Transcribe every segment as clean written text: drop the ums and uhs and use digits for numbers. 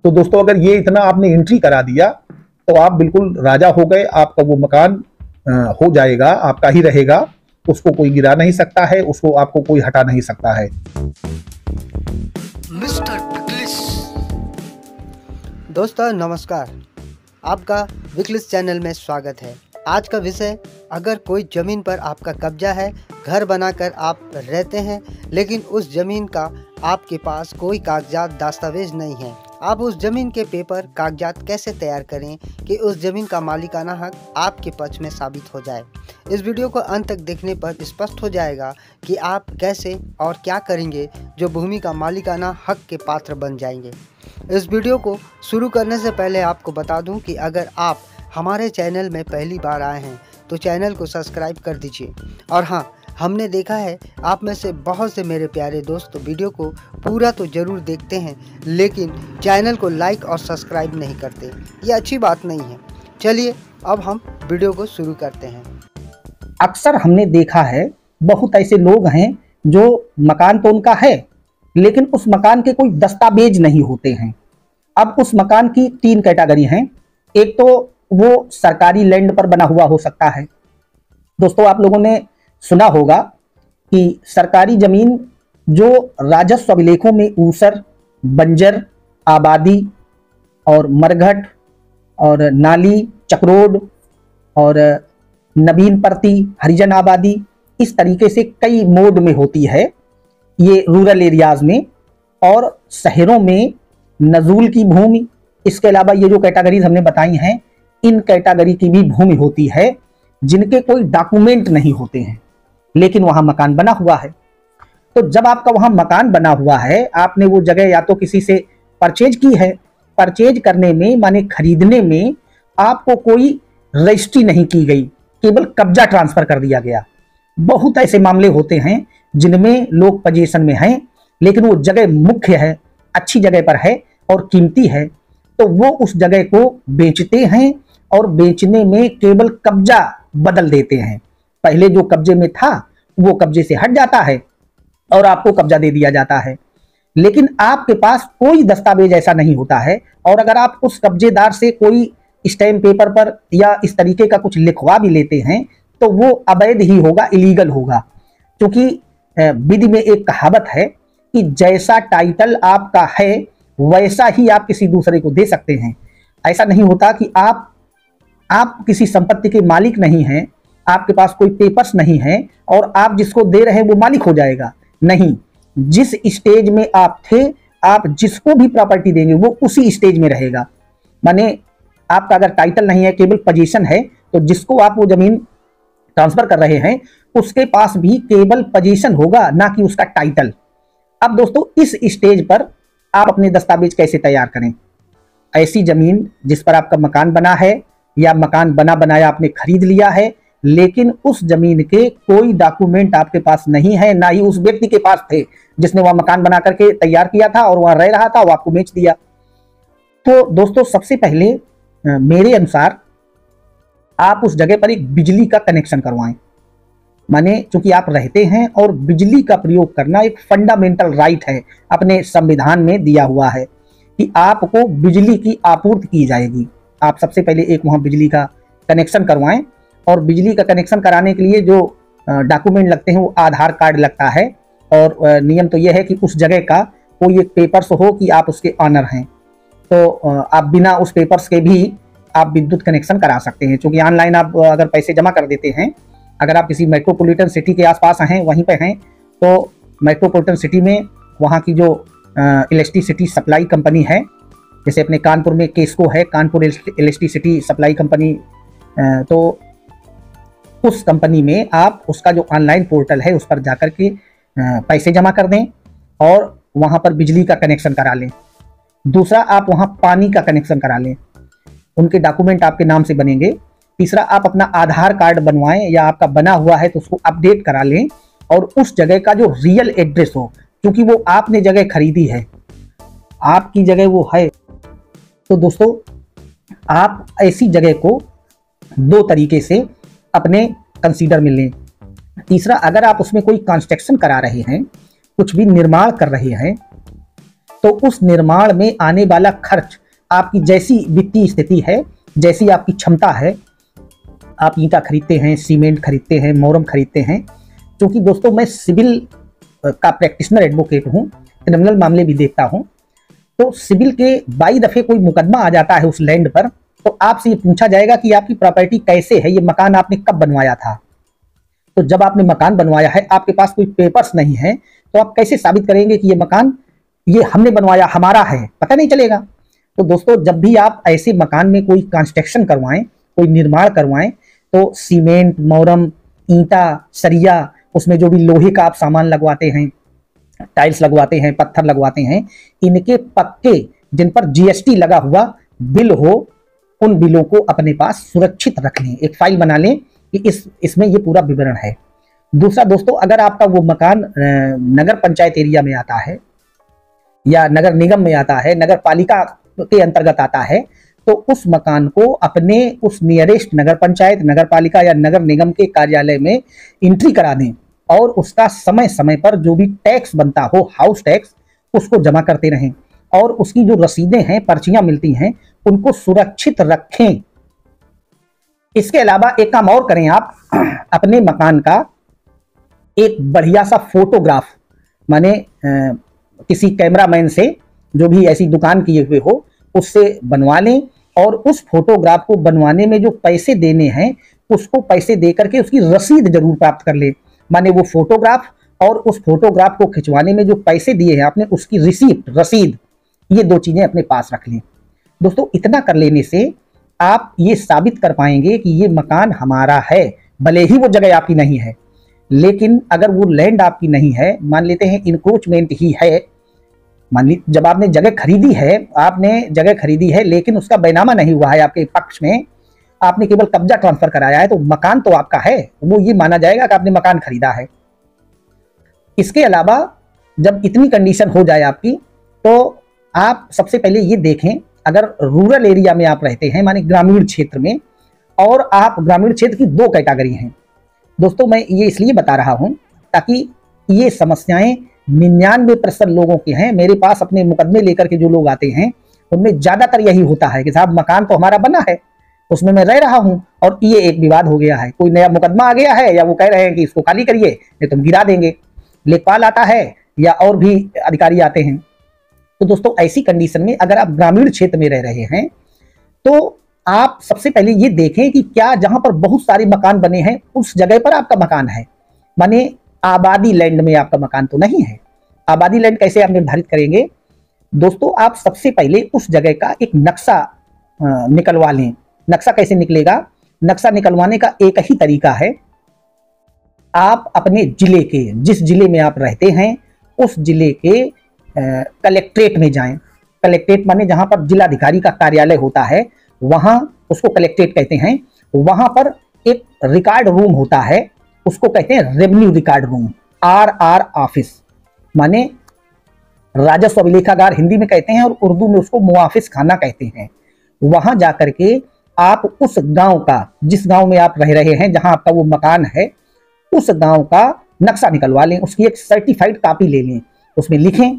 तो दोस्तों अगर ये इतना आपने एंट्री करा दिया तो आप बिल्कुल राजा हो गए। आपका वो मकान हो जाएगा, आपका ही रहेगा, उसको कोई गिरा नहीं सकता है, उसको आपको कोई हटा नहीं सकता है। मिस्टर विकलिस। दोस्तों नमस्कार, आपका विकलिस चैनल में स्वागत है। आज का विषय, अगर कोई ज़मीन पर आपका कब्जा है, घर बनाकर आप रहते हैं, लेकिन उस ज़मीन का आपके पास कोई कागजात दस्तावेज नहीं है, आप उस ज़मीन के पेपर कागजात कैसे तैयार करें कि उस ज़मीन का मालिकाना हक आपके पक्ष में साबित हो जाए। इस वीडियो को अंत तक देखने पर स्पष्ट हो जाएगा कि आप कैसे और क्या करेंगे जो भूमि का मालिकाना हक के पात्र बन जाएंगे। इस वीडियो को शुरू करने से पहले आपको बता दूं कि अगर आप हमारे चैनल में पहली बार आए हैं तो चैनल को सब्सक्राइब कर दीजिए। और हाँ, हमने देखा है आप में से बहुत से मेरे प्यारे दोस्त वीडियो को पूरा तो ज़रूर देखते हैं, लेकिन चैनल को लाइक और सब्सक्राइब नहीं करते। ये अच्छी बात नहीं है। चलिए अब हम वीडियो को शुरू करते हैं। अक्सर हमने देखा है बहुत ऐसे लोग हैं जो मकान तो उनका है लेकिन उस मकान के कोई दस्तावेज नहीं होते हैं। अब उस मकान की 3 कैटेगरी हैं। एक तो वो सरकारी लैंड पर बना हुआ हो सकता है। दोस्तों आप लोगों ने सुना होगा कि सरकारी जमीन जो राजस्व अभिलेखों में ऊसर, बंजर, आबादी और मरघट और नाली, चक्रोड और नवीन परती, हरिजन आबादी, इस तरीके से कई मोड में होती है ये रूरल एरियाज में। और शहरों में नजूल की भूमि, इसके अलावा ये जो कैटेगरीज हमने बताई हैं, इन कैटेगरी की भी भूमि होती है जिनके कोई डॉक्यूमेंट नहीं होते हैं लेकिन वहां मकान बना हुआ है। तो जब आपका वहां मकान बना हुआ है, आपने वो जगह या तो किसी से परचेज की है, परचेज करने में माने खरीदने में आपको कोई रजिस्ट्री नहीं की गई, केवल कब्जा ट्रांसफर कर दिया गया। बहुत ऐसे मामले होते हैं जिनमें लोग पोजीशन में हैं लेकिन वो जगह मुख्य है, अच्छी जगह पर है और कीमती है, तो वो उस जगह को बेचते हैं और बेचने में केवल कब्जा बदल देते हैं। पहले जो कब्जे में था वो कब्जे से हट जाता है और आपको कब्जा दे दिया जाता है, लेकिन आपके पास कोई दस्तावेज ऐसा नहीं होता है। और अगर आप उस कब्जेदार से कोई स्टैम्प पेपर पर या इस तरीके का कुछ लिखवा भी लेते हैं तो वो अवैध ही होगा, इलीगल होगा। क्योंकि विधि में एक कहावत है कि जैसा टाइटल आपका है वैसा ही आप किसी दूसरे को दे सकते हैं। ऐसा नहीं होता कि आप किसी संपत्ति के मालिक नहीं हैं, आपके पास कोई पेपर्स नहीं है और आप जिसको दे रहे हैं वो मालिक हो जाएगा। नहीं, जिस स्टेज में आप थे, आप जिसको भी प्रॉपर्टी देंगे वो उसी स्टेज में रहेगा। माने आपका अगर टाइटल नहीं है, केवल पोजीशन है, तो जिसको आप वो जमीन ट्रांसफर कर रहे हैं उसके पास भी केवल पोजीशन होगा, ना कि उसका टाइटल। अब दोस्तों इस स्टेज पर आप अपने दस्तावेज कैसे तैयार करें? ऐसी जमीन जिस पर आपका मकान बना है या मकान बना बनाया आपने खरीद लिया है लेकिन उस जमीन के कोई डॉक्यूमेंट आपके पास नहीं है, ना ही उस व्यक्ति के पास थे जिसने वह मकान बना करके तैयार किया था और वहां रह रहा था, वो आपको बेच दिया। तो दोस्तों सबसे पहले मेरे अनुसार आप उस जगह पर एक बिजली का कनेक्शन करवाएं। माने चूंकि आप रहते हैं और बिजली का प्रयोग करना एक फंडामेंटल राइट है, अपने संविधान में दिया हुआ है कि आपको बिजली की आपूर्ति की जाएगी। आप सबसे पहले एक वहां बिजली का कनेक्शन करवाएं। और बिजली का कनेक्शन कराने के लिए जो डॉक्यूमेंट लगते हैं वो आधार कार्ड लगता है। और नियम तो यह है कि उस जगह का कोई एक पेपर्स हो कि आप उसके ऑनर हैं, तो आप बिना उस पेपर्स के भी आप विद्युत कनेक्शन करा सकते हैं। क्योंकि ऑनलाइन आप अगर पैसे जमा कर देते हैं, अगर आप किसी मेट्रोपॉलिटन सिटी के आसपास हैं, वहीं पे हैं, तो मेट्रोपॉलिटन सिटी में वहाँ की जो इलेक्ट्रिसिटी सप्लाई कंपनी है, जैसे अपने कानपुर में केस्को है, कानपुर इलेक्ट्रिसिटी सप्लाई कंपनी, तो उस कंपनी में आप उसका जो ऑनलाइन पोर्टल है उस पर जाकर के पैसे जमा कर दें और वहाँ पर बिजली का कनेक्शन करा लें। दूसरा, आप वहाँ पानी का कनेक्शन करा लें, उनके डॉक्यूमेंट आपके नाम से बनेंगे। तीसरा, आप अपना आधार कार्ड बनवाएं या आपका बना हुआ है तो उसको अपडेट करा लें और उस जगह का जो रियल एड्रेस हो, क्योंकि वो आपने जगह खरीदी है, आपकी जगह वो है। तो दोस्तों आप ऐसी जगह को 2 तरीके से अपने कंसीडर में लें। तीसरा, अगर आप उसमें कोई कंस्ट्रक्शन करा रहे हैं, कुछ भी निर्माण कर रहे हैं, तो उस निर्माण में आने वाला खर्च आपकी जैसी वित्तीय स्थिति है, जैसी आपकी क्षमता है, आप ईंटा खरीदते हैं, सीमेंट खरीदते हैं, मोरम खरीदते हैं। क्योंकि दोस्तों मैं सिविल का प्रैक्टिशनर एडवोकेट हूँ, क्रिमिनल मामले भी देखता हूँ, तो सिविल के 22 दफे कोई मुकदमा आ जाता है उस लैंड पर, तो आपसे ये पूछा जाएगा कि आपकी प्रॉपर्टी कैसे है, ये मकान आपने कब बनवाया था। तो जब आपने मकान बनवाया है, आपके पास कोई पेपर्स नहीं है, तो आप कैसे साबित करेंगे कि ये मकान ये हमने बनवाया, हमारा है, पता नहीं चलेगा। तो दोस्तों जब भी आप ऐसे मकान में कोई कंस्ट्रक्शन करवाएं, कोई निर्माण करवाएं, तो सीमेंट, मोरम, ईंटा, सरिया, उसमें जो भी लोहे का आप सामान लगवाते हैं, टाइल्स लगवाते हैं, पत्थर लगवाते हैं, इनके पक्के जिन पर जीएसटी लगा हुआ बिल हो, उन बिलों को अपने पास सुरक्षित रख लें, एक फाइल बना लें कि इसमें ये पूरा विवरण है। दूसरा दोस्तों, अगर आपका वो मकान नगर पंचायत एरिया में आता है या नगर निगम में आता है, नगर पालिका के अंतर्गत आता है, तो उस मकान को अपने उस नियरेस्ट नगर पंचायत, नगर पालिका या नगर निगम के कार्यालय में एंट्री करा दें और उसका समय समय पर जो भी टैक्स बनता हो, हाउस टैक्स, उसको जमा करते रहें और उसकी जो रसीदें हैं, पर्चियां मिलती हैं, उनको सुरक्षित रखें। इसके अलावा एक काम और करें, आप अपने मकान का एक बढ़िया सा फोटोग्राफ, माने किसी कैमरामैन से, जो भी ऐसी दुकान किए हुए हो, उससे बनवा लें और उस फोटोग्राफ को बनवाने में जो पैसे देने हैं, उसको पैसे दे करके उसकी रसीद जरूर प्राप्त कर ले। माने वो फोटोग्राफ और उस फोटोग्राफ को खिंचवाने में जो पैसे दिए हैं आपने, उसकी रिसीप्ट, रसीद, ये दो चीजें अपने पास रख लें। दोस्तों इतना कर लेने से आप ये साबित कर पाएंगे कि ये मकान हमारा है, भले ही वो जगह आपकी नहीं है। लेकिन अगर वो लैंड आपकी नहीं है, मान लेते हैं इंक्रोचमेंट ही है, मान ली जब आपने जगह खरीदी है, आपने जगह खरीदी है लेकिन उसका बैनामा नहीं हुआ है आपके पक्ष में, आपने केवल कब्जा ट्रांसफर कराया है, तो मकान तो आपका है, वो ये माना जाएगा कि आपने मकान खरीदा है। इसके अलावा जब इतनी कंडीशन हो जाए आपकी, तो आप सबसे पहले ये देखें, अगर रूरल एरिया में आप रहते हैं, माने ग्रामीण क्षेत्र में, और आप ग्रामीण क्षेत्र की दो कैटेगरी हैं दोस्तों, मैं ये इसलिए बता रहा हूं ताकि ये समस्याएं 99% लोगों की हैं। मेरे पास अपने मुकदमे लेकर के जो लोग आते हैं, उनमें ज्यादातर यही होता है कि साहब मकान तो हमारा बना है, उसमें मैं रह रहा हूं और ये एक विवाद हो गया है, कोई नया मुकदमा आ गया है, या वो कह रहे हैं कि इसको खाली करिए नहीं तो हम गिरा देंगे, लेखपाल आता है या और भी अधिकारी आते हैं। तो दोस्तों ऐसी कंडीशन में अगर आप ग्रामीण क्षेत्र में रह रहे हैं, तो आप सबसे पहले ये देखें कि क्या जहां पर बहुत सारे मकान बने हैं उस जगह पर आपका मकान है, माने आबादी लैंड में आपका मकान तो नहीं है। आबादी लैंड कैसे आप निर्धारित करेंगे दोस्तों, आप सबसे पहले उस जगह का एक नक्शा निकलवा लें। नक्शा कैसे निकलेगा? नक्शा निकलवाने का एक ही तरीका है, आप अपने जिले के, जिस जिले में आप रहते हैं उस जिले के कलेक्ट्रेट में जाएं। कलेक्ट्रेट माने जहां पर जिलाधिकारी का कार्यालय होता है, वहां उसको कलेक्ट्रेट कहते हैं। वहां पर एक रिकॉर्ड रूम होता है, उसको कहते हैं revenue record room, RR office, माने राजस्व अभिलेखागार हिंदी में कहते हैं और उर्दू में उसको मुआफिस खाना कहते हैं। वहां जाकर के आप उस गांव का, जिस गांव में आप रह रहे हैं, जहां आपका वो मकान है, उस गांव का नक्शा निकलवा लें, उसकी एक सर्टिफाइड कॉपी ले लें, उसमें लिखें,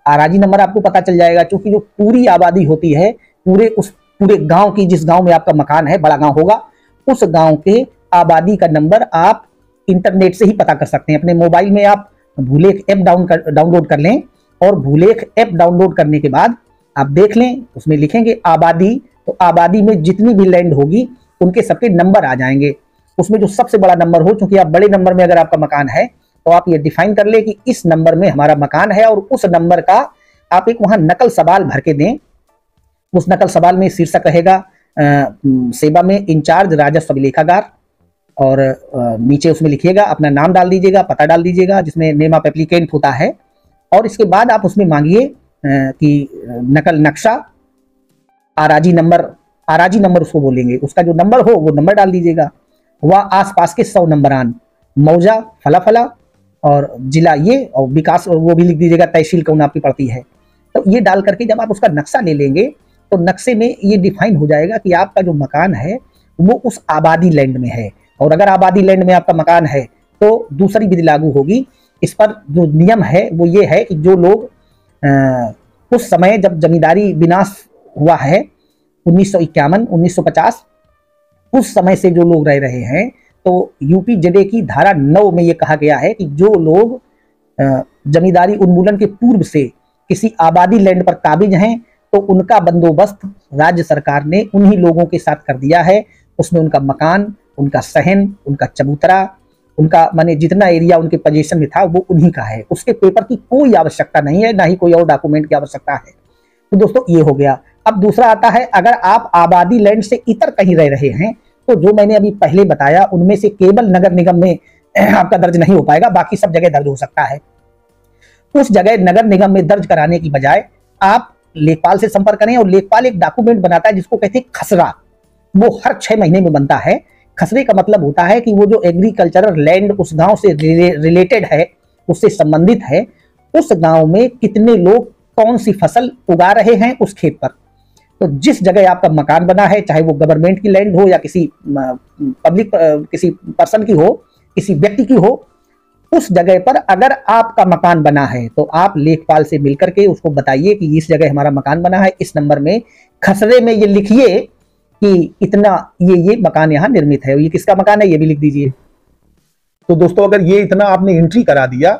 आराजी नंबर आपको पता चल जाएगा, क्योंकि जो पूरी आबादी होती है, पूरे गांव की, जिस गांव में आपका मकान है, बड़ा गांव होगा, उस गांव के आबादी का नंबर आप इंटरनेट से ही पता कर सकते हैं। अपने मोबाइल में आप भूलेख ऐप डाउनलोड कर लें और भूलेख ऐप डाउनलोड करने के बाद आप देख लें, उसमें लिखेंगे आबादी, तो आबादी में जितनी भी लैंड होगी उनके सबके नंबर आ जाएंगे। उसमें जो सबसे बड़ा नंबर हो, क्योंकि आप बड़े नंबर में अगर आपका मकान है, तो आप ये डिफाइन कर ले कि इस नंबर में हमारा मकान है, और उस नंबर का आप एक वहां नकल सवाल भर के दें। उस नकल सवाल में शीर्षक रहेगा सेवा में इंचार्ज राजस्व अभिलेखागार, और नीचे उसमें लिखिएगा, अपना नाम डाल दीजिएगा, पता डाल दीजिएगा जिसमें नेम ऑफ एप्लीकेंट होता है, और इसके बाद आप उसमें मांगिए कि नकल नक्शा, आराजी नंबर उसको बोलेंगे, उसका जो नंबर हो वो नंबर डाल दीजिएगा, वह आसपास के 100 नंबरान, मौजा फला फला और जिला ये, और विकास वो भी लिख दीजिएगा, तहसील कौन आपकी पड़ती है। तो ये डाल करके जब आप उसका नक्शा ले लेंगे, तो नक्शे में ये डिफाइन हो जाएगा कि आपका जो मकान है वो उस आबादी लैंड में है। और अगर आबादी लैंड में आपका मकान है तो दूसरी विधि लागू होगी। इस पर जो नियम है वो ये है कि जो लोग उस समय जब जमींदारी विनाश हुआ है 1951 1950, उस समय से जो लोग रह रहे हैं, तो यूपीजेडए की धारा 9 में ये कहा गया है कि जो लोग जमींदारी उन्मूलन के पूर्व से किसी आबादी लैंड पर काबिज हैं, तो उनका बंदोबस्त राज्य सरकार ने उन्हीं लोगों के साथ कर दिया है। उसमें उनका मकान, उनका सहन, उनका चबूतरा, उनका माने जितना एरिया उनके पोजीशन में था वो उन्हीं का है। उसके पेपर की कोई आवश्यकता नहीं है, ना ही कोई और डॉक्यूमेंट की आवश्यकता है। तो दोस्तों ये हो गया। अब दूसरा आता है, अगर आप आबादी लैंड से इतर कहीं रह रहे हैं, तो जो मैंने अभी पहले बताया उनमें से केवल नगर निगम में आपका दर्ज नहीं हो पाएगा, बाकी सब जगह दर्ज हो सकता है। उस जगह नगर निगम में दर्ज कराने की बजाय आप लेखपाल से संपर्क करें, और लेखपाल एक डॉक्यूमेंट बनाता है जिसको कहते हैं खसरा। वो हर 6 महीने में बनता है। खसरे का मतलब होता है कि वो जो एग्रीकल्चरल लैंड उस गांव से रिलेटेड है, उससे संबंधित है, उस गांव में कितने लोग कौन सी फसल उगा रहे हैं उस खेत पर। तो जिस जगह आपका मकान बना है, चाहे वो गवर्नमेंट की लैंड हो या किसी पब्लिक किसी पर्सन की हो, किसी व्यक्ति की हो, उस जगह पर अगर आपका मकान बना है तो आप लेखपाल से मिलकर के उसको बताइए कि इस जगह हमारा मकान बना है, इस नंबर में खसरे में ये लिखिए कि इतना ये मकान यहाँ निर्मित है, ये किसका मकान है ये भी लिख दीजिए। तो दोस्तों अगर ये इतना आपने एंट्री करा दिया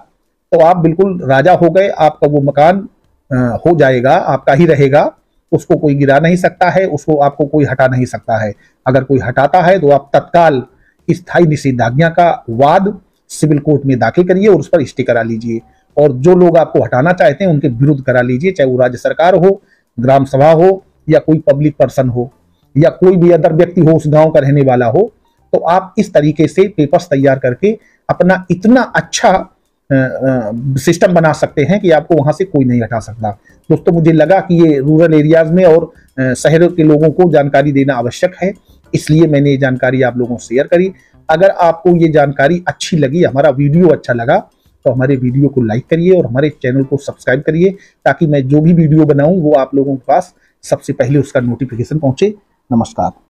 तो आप बिल्कुल राजा हो गए। आपका वो मकान हो जाएगा, आपका ही रहेगा, उसको कोई गिरा नहीं सकता है, उसको आपको कोई हटा नहीं सकता है। अगर कोई हटाता है तो आप तत्काल स्थायी निषेधाज्ञा का वाद सिविल कोर्ट में दाखिल करिए और उस पर स्टे करा लीजिए। और जो लोग आपको हटाना चाहते हैं उनके विरुद्ध करा लीजिए, चाहे वो राज्य सरकार हो, ग्राम सभा हो, या कोई पब्लिक पर्सन हो, या कोई भी अदर व्यक्ति हो, उस गांव का रहने वाला हो। तो आप इस तरीके से पेपर्स तैयार करके अपना इतना अच्छा सिस्टम बना सकते हैं कि आपको वहां से कोई नहीं हटा सकता। दोस्तों मुझे लगा कि ये रूरल एरियाज में और शहरों के लोगों को जानकारी देना आवश्यक है, इसलिए मैंने ये जानकारी आप लोगों से शेयर करी। अगर आपको ये जानकारी अच्छी लगी, हमारा वीडियो अच्छा लगा, तो हमारे वीडियो को लाइक करिए और हमारे चैनल को सब्सक्राइब करिए, ताकि मैं जो भी वीडियो बनाऊं वो आप लोगों के पास सबसे पहले उसका नोटिफिकेशन पहुंचे। नमस्कार।